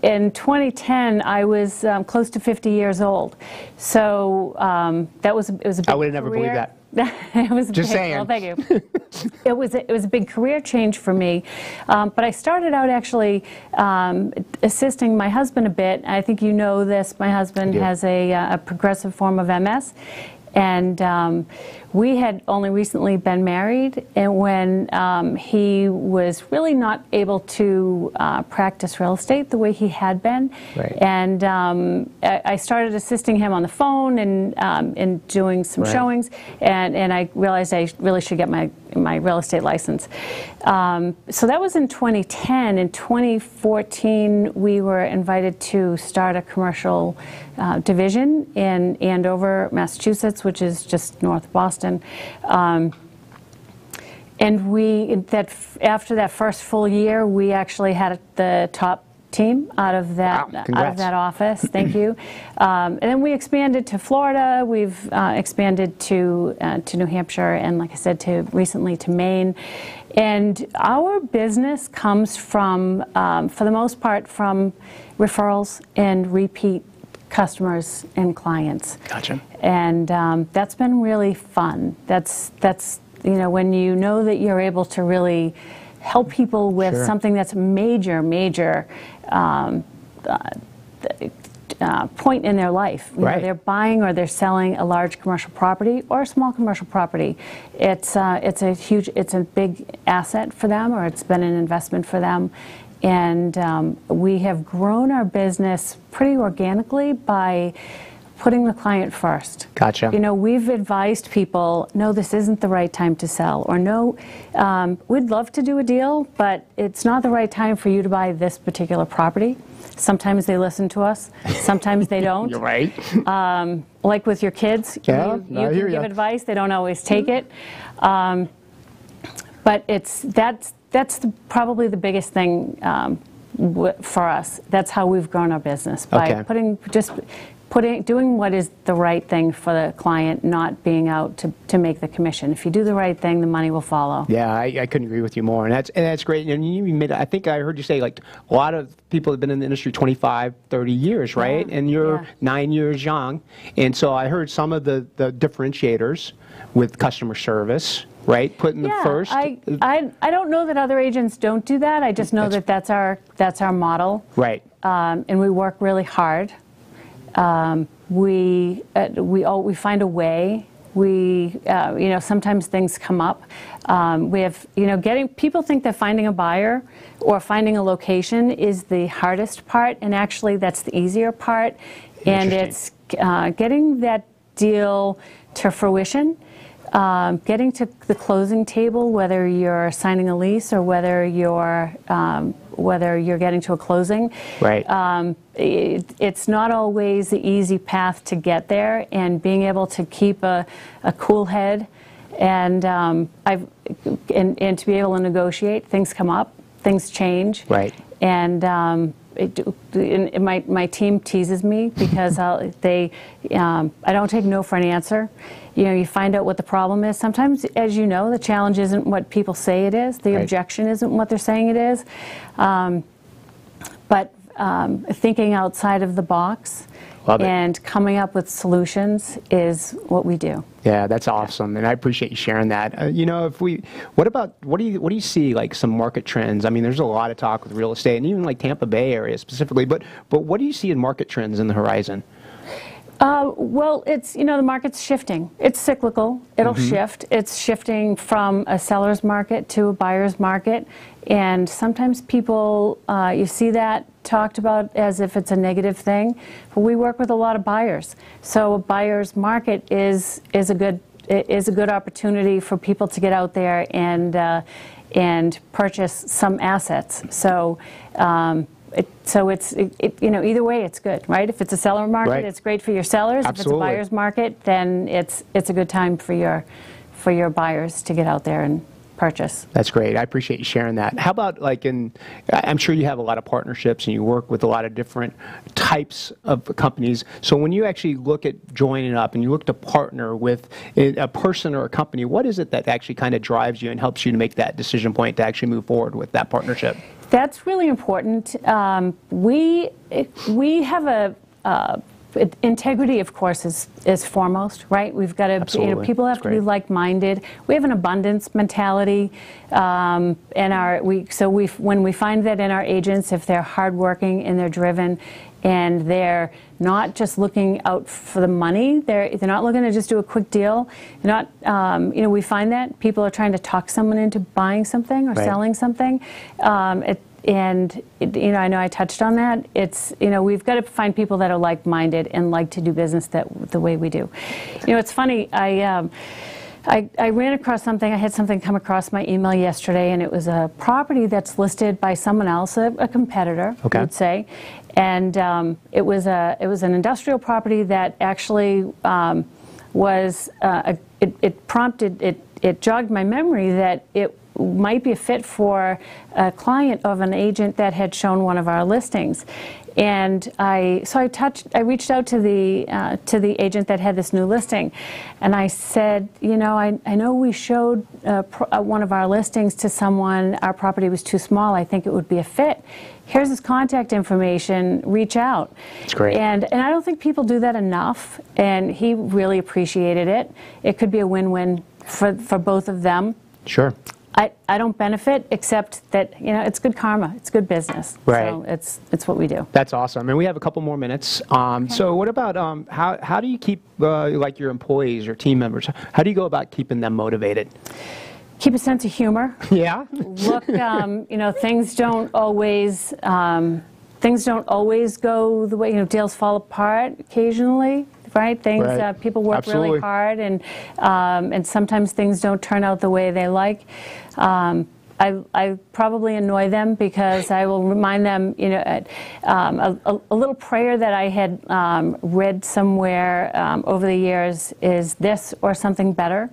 in 2010, I was close to 50 years old. So it was a big I would have never believed that. It was just big, saying. Well, thank you. It was a big career change for me, but I started out actually assisting my husband a bit. I think you know this. My husband has a progressive form of MS. And we had only recently been married, and when he was really not able to practice real estate the way he had been, right. And I started assisting him on the phone and doing some right. showings, and I realized I really should get my real estate license. So that was in 2010. In 2014, we were invited to start a commercial division in Andover, Massachusetts, which is just north of Boston. And after that first full year, we actually had the top team out of that office. Thank you. And then we expanded to Florida. We've expanded to New Hampshire, and like I said, recently to Maine. And our business comes from, for the most part, from referrals and repeat customers and clients. Gotcha. And that's been really fun. That's when you know that you're able to really help people with something that's major point in their life. You know, they're buying or they're selling a large commercial property or a small commercial property. It's a big asset for them, or it's been an investment for them. And we have grown our business pretty organically by putting the client first. Gotcha. You know, we've advised people, no, this isn't the right time to sell, or no, we'd love to do a deal, but it's not the right time for you to buy this particular property. Sometimes they listen to us, sometimes they don't. You're right. Like with your kids, you can give advice, they don't always take it. But that's probably the biggest thing for us. That's how we've grown our business, by doing what is the right thing for the client, not being out to make the commission. If you do the right thing, the money will follow. Yeah, I couldn't agree with you more, and that's great. And you made, I think I heard you say, like, a lot of people have been in the industry 25, 30 years, right? And you're 9 years young, and so I heard some of the differentiators with customer service, right? Putting the first. I don't know that other agents don't do that. I just know that's our model. Right. And we work really hard. We find a way. Sometimes things come up. We have, people think that finding a buyer or finding a location is the hardest part, and actually that's the easier part. And it's getting that deal to fruition, getting to the closing table, whether you're signing a lease or whether you're getting to a closing. Right. It's not always the easy path to get there, and being able to keep a cool head and to be able to negotiate. Things come up, things change. Right. And my team teases me because I don't take no for an answer. You know, you find out what the problem is. Sometimes, as you know, the challenge isn't what people say it is. The objection isn't what they're saying it is. But thinking outside of the box and coming up with solutions is what we do. Yeah, that's awesome, and I appreciate you sharing that. What do you see, like, some market trends? I mean, there's a lot of talk with real estate, and even like Tampa Bay area specifically. But what do you see in market trends in the horizon? Well, it's, the market's shifting. It's cyclical. It'll shift. It's shifting from a seller's market to a buyer's market. And sometimes people, you see that talked about as if it's a negative thing. But we work with a lot of buyers. So a buyer's market is a good opportunity for people to get out there and purchase some assets. So either way, it's good, right? If it's a seller market, it's great for your sellers. Absolutely. If it's a buyer's market, then it's a good time for your buyers to get out there and purchase. That's great. I appreciate you sharing that. How about, I'm sure you have a lot of partnerships and you work with a lot of different types of companies. So when you actually look at joining up and you look to partner with a person or a company, what is it that actually kind of drives you and helps you to make that decision point to actually move forward with that partnership? That's really important. We have integrity, of course, is foremost, right? We've got to, people have to be like-minded. We have an abundance mentality, when we find that in our agents, if they're hardworking and they're driven, and they're not just looking out for the money, they're not looking to just do a quick deal. They're not, we find that people are trying to talk someone into buying something or selling something. I know I touched on that. It's, we've got to find people that are like-minded and like to do business the way we do. It's funny, I ran across something, I had something come across my email yesterday, and it was a property that's listed by someone else, a competitor, I would say. And it was an industrial property that actually it jogged my memory that it might be a fit for a client of an agent that had shown one of our listings. And I reached out to the agent that had this new listing, and I said, I know we showed one of our listings to someone. Our property was too small. I think it would be a fit. Here's his contact information. Reach out. That's great. And I don't think people do that enough. And he really appreciated it. It could be a win-win for both of them. Sure. I don't benefit, except that, it's good karma. It's good business. Right. So it's what we do. That's awesome. And we have a couple more minutes. So what about how do you keep like your employees, your team members? How do you go about keeping them motivated? Keep a sense of humor. Yeah. Look, things don't always go the way, deals fall apart occasionally. Right? Things, right. People work Absolutely. really hard, and sometimes things don't turn out the way they like. I probably annoy them because I will remind them, a little prayer that I had read somewhere over the years is this or something better.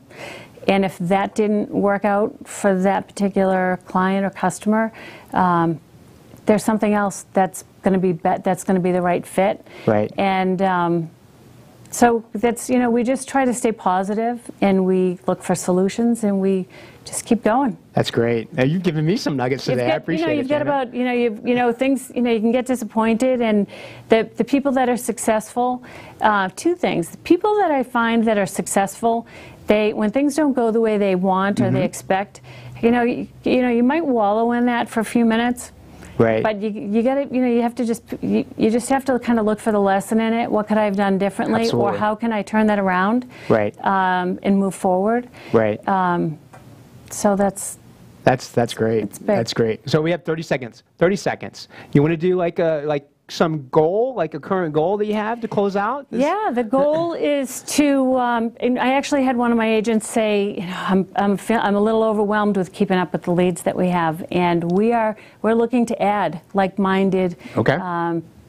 And if that didn't work out for that particular client or customer, there's something else that's going to be the right fit. Right. And so that's, we just try to stay positive, and we look for solutions, and we just keep going. That's great. Now, you've given me some nuggets today. I appreciate it. You've got about, things, you can get disappointed, and the people that are successful, two things. The people that I find that are successful, when things don't go the way they want or they expect, you might wallow in that for a few minutes. Right. But you got to, you have to you just have to kind of look for the lesson in it. What could I have done differently, Absolutely. or how can I turn that around? Right. And move forward. Right. So that's great. It's big. That's great. So we have 30 seconds. 30 seconds. You want to do like some goal, like a current goal that you have to close out? Yeah, the goal is to. And I actually had one of my agents say, I'm a little overwhelmed with keeping up with the leads that we have, and we're looking to add like-minded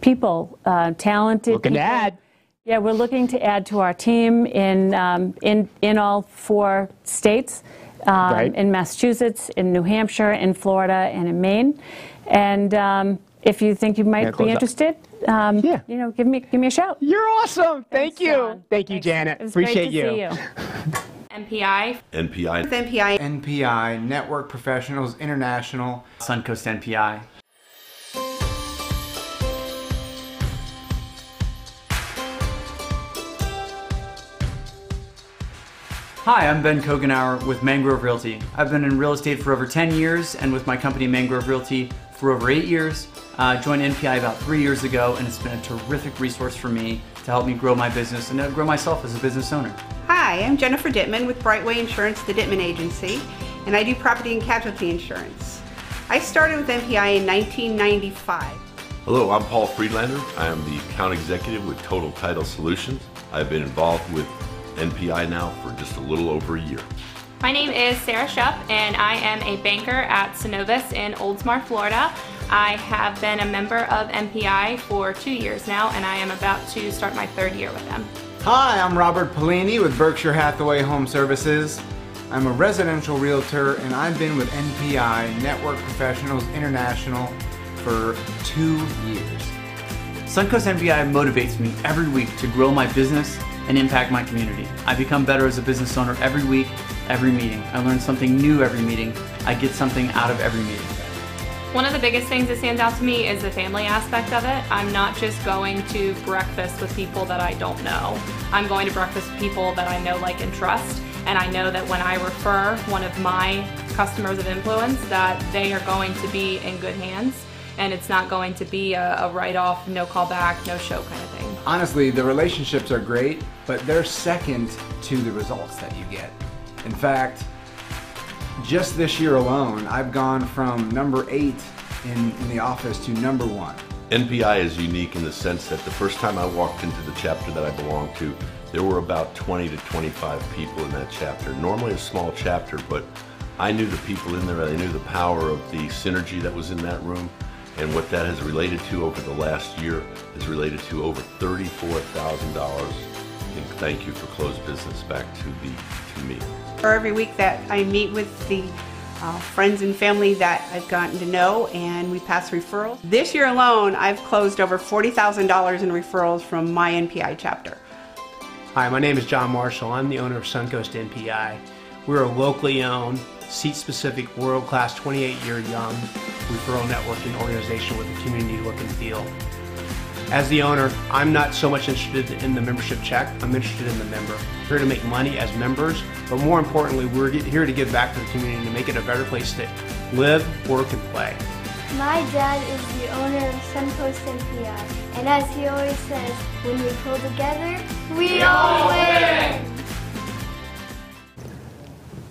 people, talented looking people. to add. Yeah, we're looking to add to our team in all 4 states, Right. in Massachusetts, in New Hampshire, in Florida, and in Maine, and. If you think you might be interested, give me a shout. You're awesome. Thank you. John. Thank you, Thanks. Janet. It was Appreciate great to see you. MPI. NPI. NPI. NPI, Network Professionals International. Suncoast NPI. Hi, I'm Ben Coughanour with Mangrove Realty. I've been in real estate for over 10 years, and with my company Mangrove Realty for over 8 years. Joined NPI about 3 years ago, and it's been a terrific resource for me to help me grow my business and grow myself as a business owner. Hi, I'm Jennifer Dittman with Brightway Insurance, the Dittman Agency, and I do property and casualty insurance. I started with NPI in 1995. Hello, I'm Paul Friedlander. I am the account executive with Total Title Solutions. I've been involved with NPI now for just a little over a year. My name is Sarah Shupp, and I am a banker at Synovus in Oldsmar, Florida. I have been a member of MPI for 2 years now, and I am about to start my 3rd year with them. Hi, I'm Robert Pellini with Berkshire Hathaway Home Services. I'm a residential realtor, and I've been with NPI, Network Professionals International, for 2 years. Suncoast NPI motivates me every week to grow my business and impact my community. I become better as a business owner every week, every meeting. I learn something new every meeting. I get something out of every meeting. One of the biggest things that stands out to me is the family aspect of it. I'm not just going to breakfast with people that I don't know. I'm going to breakfast with people that I know, like, and trust. And I know that when I refer one of my customers of influence, that they are going to be in good hands. And it's not going to be a write-off, no call back, no show kind of thing. Honestly, the relationships are great, but they're second to the results that you get. In fact, just this year alone, I've gone from number 8 in the office to number 1. NPI is unique in the sense that the first time I walked into the chapter that I belong to, there were about 20 to 25 people in that chapter. Normally a small chapter, but I knew the people in there. I knew the power of the synergy that was in that room, and what that has related to over the last year has related to over $34,000 in thank you for closed business back to me. Or every week that I meet with the friends and family that I've gotten to know, and we pass referrals. This year alone, I've closed over $40,000 in referrals from my NPI chapter. Hi, my name is Jon Marshall. I'm the owner of Suncoast NPI. We're a locally owned, seat-specific, world-class, 28-year young referral networking organization with a community look and feel. As the owner, I'm not so much interested in the membership check. I'm interested in the member. We're here to make money as members, but more importantly, we're here to give back to the community to make it a better place to live, work, and play. My dad is the owner of Suncoast NPI, and as he always says, when we pull together, we all win!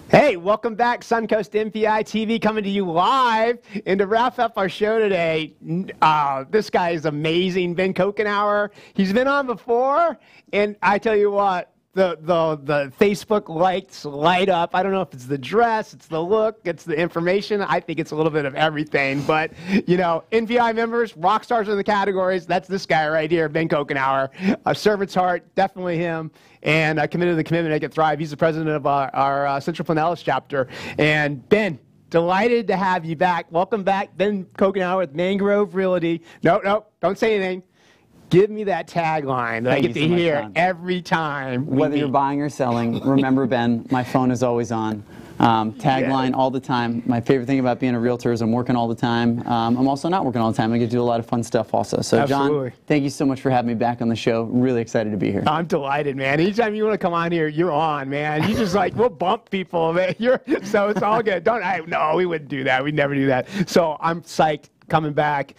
Hey, welcome back, Suncoast NPI ITV coming to you live. And to wrap up our show today, this guy is amazing, Ben Coughanour. He's been on before, and I tell you what, the Facebook lights light up. I don't know if it's the dress, it's the look, it's the information. I think it's a little bit of everything. But, you know, NPI members, rock stars in the categories. That's this guy right here, Ben Coughanour. A servant's heart, definitely him. And committed to the commitment to make it thrive. He's the president of our Central Pinellas chapter. And Ben, delighted to have you back. Welcome back, Ben Coughanour with Mangrove Realty. No, don't say anything. Give me that tagline that I get to hear every time. Whether you're buying or selling, remember, Ben, my phone is always on. Tagline all the time. My favorite thing about being a realtor is I'm working all the time. I'm also not working all the time. I get to do a lot of fun stuff also. So, absolutely. John, thank you so much for having me back on the show. Really excited to be here. I'm delighted, man. Anytime you want to come on here, you're on, man. You just like, we'll bump people, man. So it's all good. No, we wouldn't do that. We'd never do that. So I'm psyched coming back.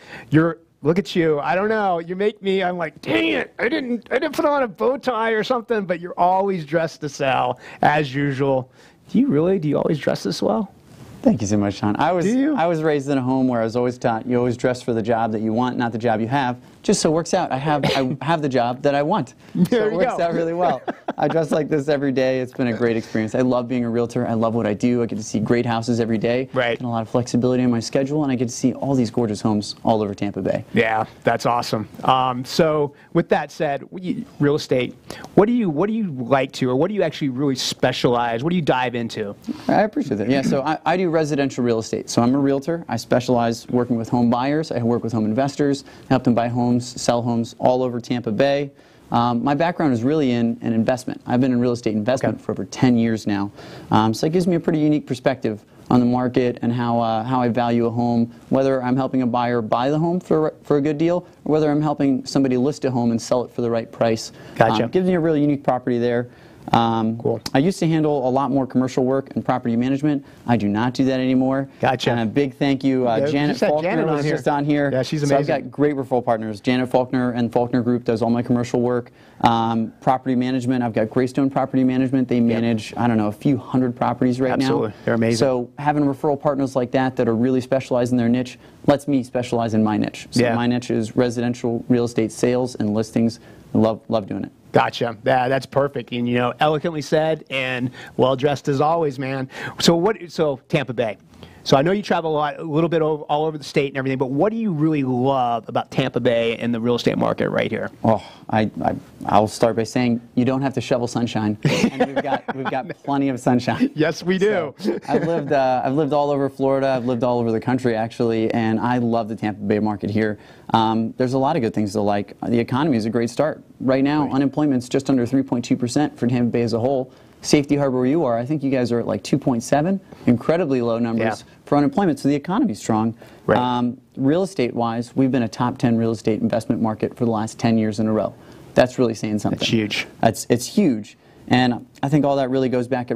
Look at you. I don't know. You make me, I'm like, dang it. I didn't put on a bow tie or something, but you're always dressed to sell, as usual. Do you always dress this well? Thank you so much, John. I was raised in a home where I was always taught you always dress for the job that you want, not the job you have. Just so it works out. I have the job that I want. So it works out really well. I dress like this every day. It's been a great experience. I love being a realtor. I love what I do. I get to see great houses every day. Right. And a lot of flexibility in my schedule, and I get to see all these gorgeous homes all over Tampa Bay. Yeah, that's awesome. So with that said, real estate, what do you like to, or what do you actually really specialize? What do you dive into? I appreciate that. Yeah, so I do residential real estate. So I'm a realtor. I specialize working with home buyers. I work with home investors, help them buy homes, sell homes all over Tampa Bay. My background is really in investment. I've been in real estate investment for over 10 years now. So it gives me a pretty unique perspective on the market and how I value a home, whether I'm helping a buyer buy the home for a good deal, or whether I'm helping somebody list a home and sell it for the right price. Gotcha. Gives me a really unique property there. Cool. I used to handle a lot more commercial work and property management. I do not do that anymore. Gotcha. And a big thank you, Janet Faulkner was just on here. Yeah, she's amazing. So I've got great referral partners. Janet Faulkner and Faulkner Group does all my commercial work. Property management, I've got Greystone Property Management. They manage, I don't know, a few hundred properties right now. Absolutely. They're amazing. So having referral partners like that are really specialized in their niche lets me specialize in my niche. So my niche is residential real estate sales and listings. I love doing it. Gotcha. Yeah, that's perfect. And, eloquently said and well dressed as always, man. So Tampa Bay. So I know you travel a little bit all over the state and everything, but what do you really love about Tampa Bay and the real estate market right here? Oh, I'll start by saying you don't have to shovel sunshine, and we've got plenty of sunshine. Yes, we do. So I've lived all over Florida. I've lived all over the country actually, and I love the Tampa Bay market here. There's a lot of good things to like. The economy is a great start. Right now, unemployment's just under 3.2% for Tampa Bay as a whole. Safety Harbor where you are, I think you guys are at like 2.7, incredibly low numbers for unemployment, so the economy's strong. Right. Real estate-wise, we've been a top 10 real estate investment market for the last 10 years in a row. That's really saying something. That's huge. It's huge, and I think all that really goes back,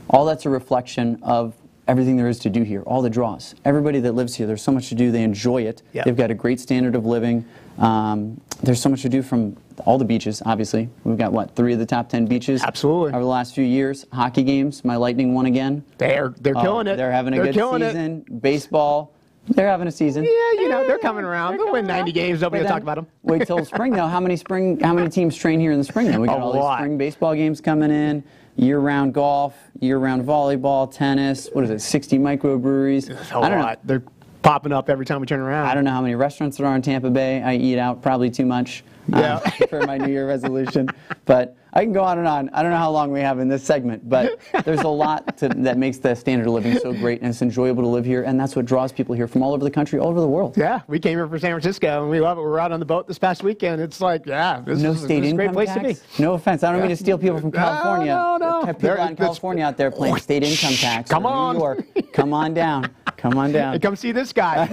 all that's a reflection of everything there is to do here, all the draws. Everybody that lives here, there's so much to do, they enjoy it. Yep. They've got a great standard of living. There's so much to do from all the beaches, obviously. We've got, 3 of the top 10 beaches? Absolutely. Over the last few years. Hockey games, my Lightning won again. They're killing it. They're having a good season. Baseball, they're having a season. Yeah, they're coming around. They'll win 90 games. Nobody will talk about them. Wait till spring, though. How many teams train here in the spring, then? We got all these spring baseball games coming in. Year-round golf, year-round volleyball, tennis. What is it? 60 microbreweries. I don't know. They're popping up every time we turn around. I don't know how many restaurants there are in Tampa Bay. I eat out probably too much for my New Year resolution. But I can go on and on. I don't know how long we have in this segment, but there's a lot that makes the standard of living so great, and it's enjoyable to live here, and that's what draws people here from all over the country, all over the world. Yeah, we came here from San Francisco, and we love it. We were out on the boat this past weekend. It's like, yeah, this is a great place to be. No offense. I don't mean to steal people from California. No. Have people out in California out there playing state income tax. Come on. New York. Come on down. Come on down. And come see this guy.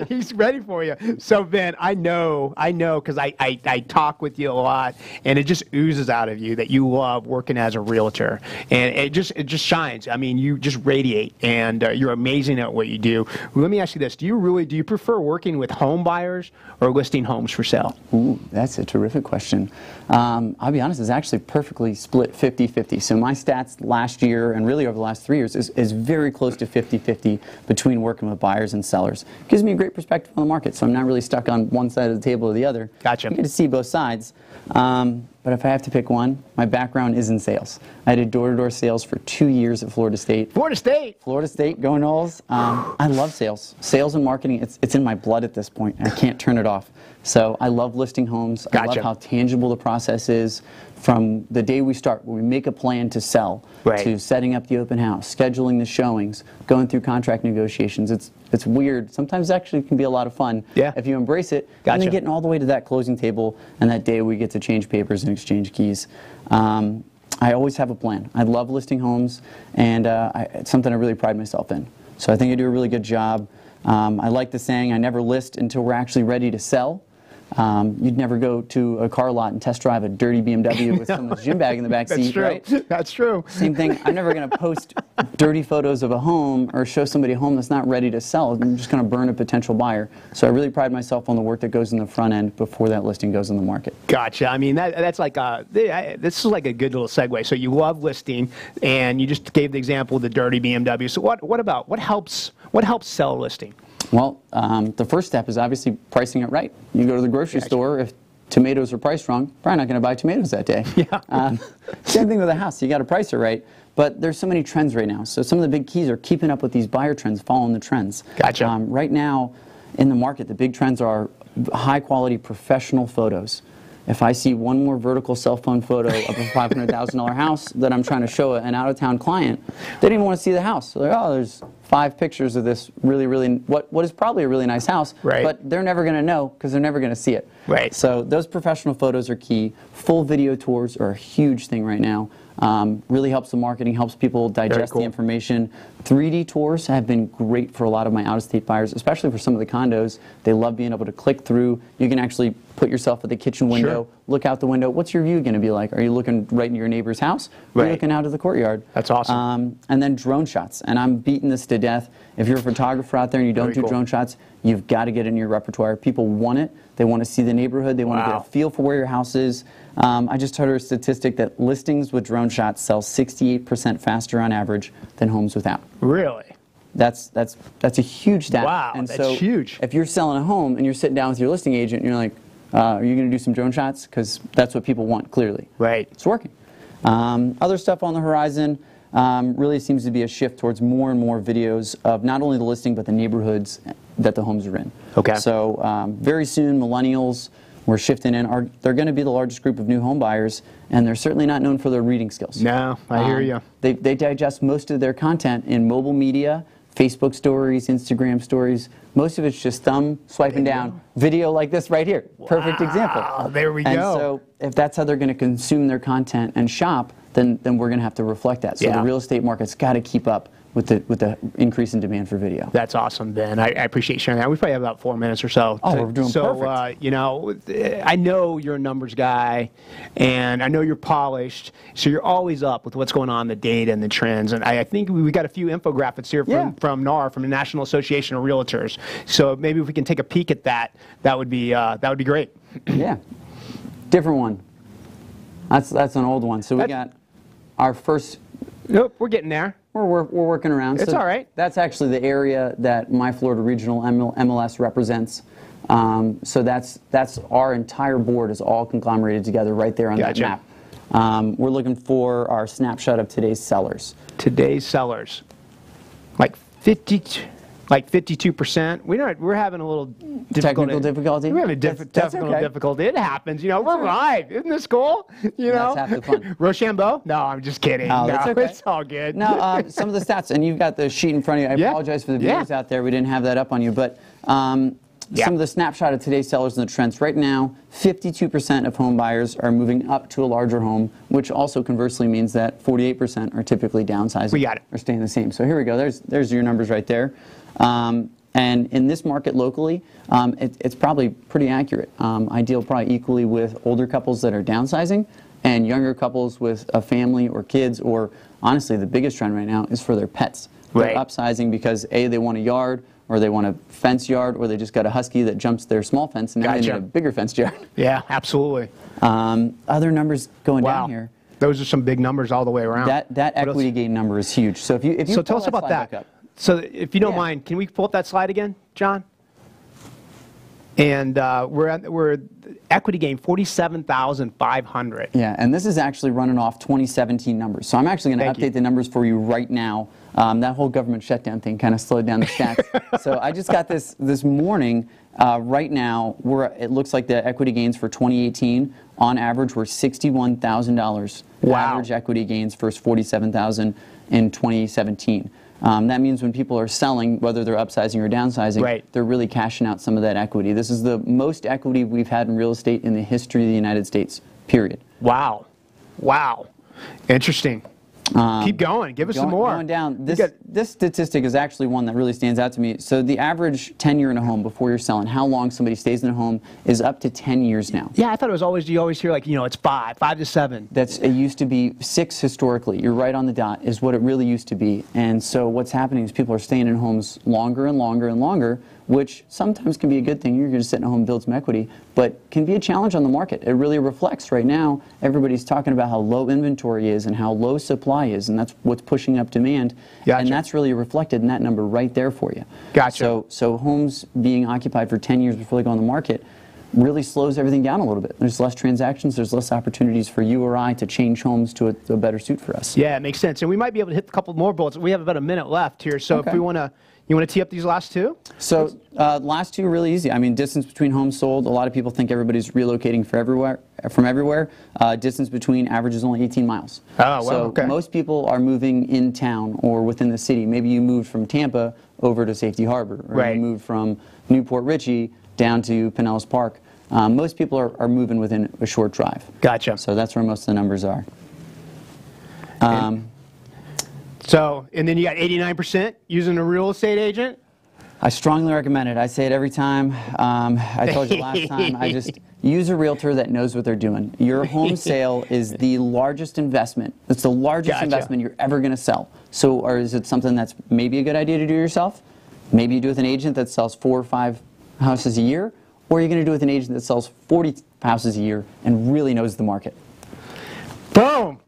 He's ready for you. So, Ben, I know, because I talk with you a lot, and it just oozes out of you that you love working as a realtor, and it just shines. I mean, you just radiate, and you're amazing at what you do. Let me ask you this: do you prefer working with home buyers or listing homes for sale? Ooh, that's a terrific question. I'll be honest, it's actually perfectly split 50-50. So my stats last year and really over the last 3 years is very close to 50-50 between working with buyers and sellers. Gives me a great perspective on the market, so I'm not really stuck on one side of the table or the other. Gotcha. I get to see both sides. But if I have to pick one, my background is in sales. I did door-to-door sales for 2 years at Florida State. Florida State? Florida State, go Noles. I love sales. Sales and marketing, it's in my blood at this point. I can't turn it off. So I love listing homes. Gotcha. I love how tangible the process is from the day we start, when we make a plan to sell, right, to setting up the open house, scheduling the showings, going through contract negotiations. It's weird. Sometimes actually it can be a lot of fun if you embrace it. Gotcha. And then getting all the way to that closing table and that day we get to change papers and exchange keys. I always have a plan. I love listing homes, and it's something I really pride myself in. So I think I do a really good job. I like the saying, I never list until we're actually ready to sell. You'd never go to a car lot and test drive a dirty BMW with someone's gym bag in the back seat, right? That's true. Same thing. I'm never going to post dirty photos of a home or show somebody a home that's not ready to sell. I'm just going to burn a potential buyer. So I really pride myself on the work that goes in the front end before that listing goes in the market. Gotcha. I mean, that's like this is like a good little segue. So you love listing, and you just gave the example of the dirty BMW. So what helps sell a listing? Well, the first step is obviously pricing it right. You go to the grocery store, if tomatoes are priced wrong, probably not going to buy tomatoes that day. Yeah. Same thing with a house. You got to price it right. But there's so many trends right now. So some of the big keys are keeping up with these buyer trends, following the trends. Gotcha. Right now in the market, the big trends are high quality professional photos. If I see one more vertical cell phone photo of a $500,000 house that I'm trying to show an out-of-town client, they don't even want to see the house. So they're like, oh, there's 5 pictures of this really, what is probably a really nice house, right, but they're never going to know because they're never going to see it. Right. So those professional photos are key. Full video tours are a huge thing right now. Really helps the marketing, helps people digest the information. 3D tours have been great for a lot of my out-of-state buyers, especially for some of the condos. They love being able to click through. You can actually put yourself at the kitchen window, look out the window. What's your view going to be like? Are you looking right into your neighbor's house? Or are you looking out of the courtyard? That's awesome. And then drone shots. And I'm beating this to death. If you're a photographer out there and you don't do drone shots, you've got to get it in your repertoire. People want it. They want to see the neighborhood. They want to get a feel for where your house is. I just heard a statistic that listings with drone shots sell 68% faster on average than homes without. Really? That's a huge stat. Wow, and that's so huge. If you're selling a home and you're sitting down with your listing agent and you're like, are you going to do some drone shots? Because that's what people want, clearly. Right. It's working. Other stuff on the horizon really seems to be a shift towards more and more videos of not only the listing but the neighborhoods that the homes are in. Okay. So very soon, millennials, we're shifting in. They're going to be the largest group of new home buyers, and they're certainly not known for their reading skills. No, I hear you. They digest most of their content in mobile media, Facebook stories, Instagram stories. Most of it's just thumb swiping down. Video like this right here. Perfect example. There we go. And so if that's how they're going to consume their content and shop, then we're going to have to reflect that. So the real estate market's got to keep up with the increase in demand for video. That's awesome, Ben. I appreciate you sharing that. We probably have about 4 minutes or so. Oh, we're doing perfect. You know, I know you're a numbers guy, and I know you're polished, so you're always up with what's going on, the data and the trends. And I think we got a few infographics here from NAR, from the National Association of Realtors. So maybe if we can take a peek at that, that would be great. Yeah, different one. That's an old one. So we got our first. Nope, we're getting there. We're working around. It's all right. That's actually the area that my Florida Regional MLS represents. So that's our entire board is all conglomerated together right there on that map. We're looking for our snapshot of today's sellers. Today's sellers. Like 52. like 52%. We're having a little technical difficulty. We're having technical difficulty. It happens. You know, we're live. Isn't this cool? You know, that's half the fun. Rochambeau? No, I'm just kidding. Oh, no, that's okay. It's all good. Now, some of the stats, and you've got the sheet in front of you. I apologize for the viewers out there. We didn't have that up on you, but some of the snapshot of today's sellers and the trends. Right now, 52% of home buyers are moving up to a larger home, which also conversely means that 48% are typically downsizing. We got it. Or staying the same. So here we go. There's your numbers right there. And in this market locally, it's probably pretty accurate. I deal probably equally with older couples that are downsizing and younger couples with a family or kids, or honestly, the biggest trend right now is for their pets. They're upsizing because A, they want a yard, or they want a fence yard, or they just got a husky that jumps their small fence, and now they need a bigger fenced yard. Yeah, absolutely. Other numbers going down here. Those are some big numbers all the way around. That equity gain number is huge. So if you so tell us about that. So if you don't mind, can we pull up that slide again, John? And we're equity gain 47,500. Yeah, and this is actually running off 2017 numbers. So I'm actually going to update the numbers for you right now. That whole government shutdown thing kind of slowed down the stats. So I just got this morning. Right now, it looks like the equity gains for 2018 on average were $61,000. Wow. Average equity gains versus $47,000 in 2017. That means when people are selling, whether they're upsizing or downsizing, they're really cashing out some of that equity. This is the most equity we've had in real estate in the history of the United States, period. Wow. Wow. Interesting. Keep going. Give us some more. Going down. This statistic is actually one that really stands out to me. So the average tenure in a home before you're selling, how long somebody stays in a home, is up to 10 years now. Yeah, I thought it was always, you always hear like, you know, it's 5 to 7. It used to be 6 historically. You're right on the dot, is what it really used to be. And so what's happening is people are staying in homes longer and longer and longer, which sometimes can be a good thing. You're going to sit in a home and build some equity, but can be a challenge on the market. It really reflects right now. Everybody's talking about how low inventory is and how low supply is, and that's what's pushing up demand. Gotcha. And that's really reflected in that number right there for you. Gotcha. So homes being occupied for 10 years before they go on the market really slows everything down a little bit. There's less transactions, there's less opportunities for you or I to change homes to a better suit for us. Yeah, it makes sense. And we might be able to hit a couple more bullets. We have about a minute left here, so if we want to, you want to tee up these last two? So last two are really easy. I mean, distance between homes sold. A lot of people think everybody's relocating from everywhere. Distance between average is only 18 miles. Oh, well, so most people are moving in town or within the city. Maybe you moved from Tampa over to Safety Harbor, or you moved from Newport Richey down to Pinellas Park. Most people are moving within a short drive. Gotcha. So that's where most of the numbers are. And then you got 89% using a real estate agent? I strongly recommend it. I say it every time. I told you last time, I just use a realtor that knows what they're doing. Your home sale is the largest investment. It's the largest investment you're ever going to sell. So, or is it something that's maybe a good idea to do yourself? Maybe you do with an agent that sells 4 or 5 houses a year, or are you going to do with an agent that sells 40 houses a year and really knows the market? Boom!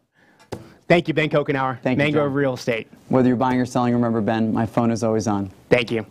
Thank you, Ben Coughanour. Thank you, Mangrove Real Estate. Whether you're buying or selling, remember, Ben, my phone is always on. Thank you.